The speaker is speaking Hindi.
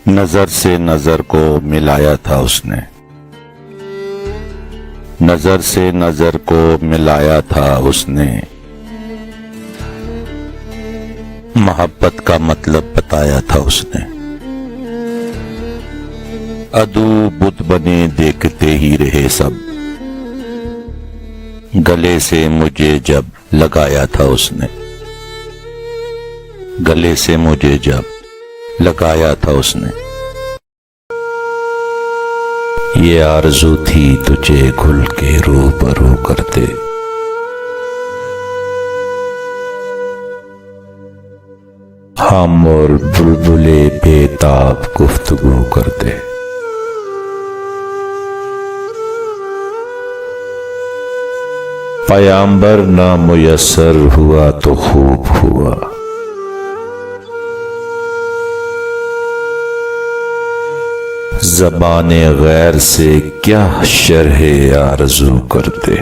नजर से नजर को मिलाया था उसने, नजर से नजर को मिलाया था उसने, मोहब्बत का मतलब बताया था उसने। अदू बुत बने देखते ही रहे सब, गले से मुझे जब लगाया था उसने, गले से मुझे जब लगाया था उसने। ये आरज़ू थी तुझे खुल के रूबरू करते, हम और बुलबुले बेताब गुफ्तगू करते। पयाम्बर ना मुयस्सर हुआ तो खूब हुआ, ज़बाने गैर से क्या शरहे आरज़ू करते।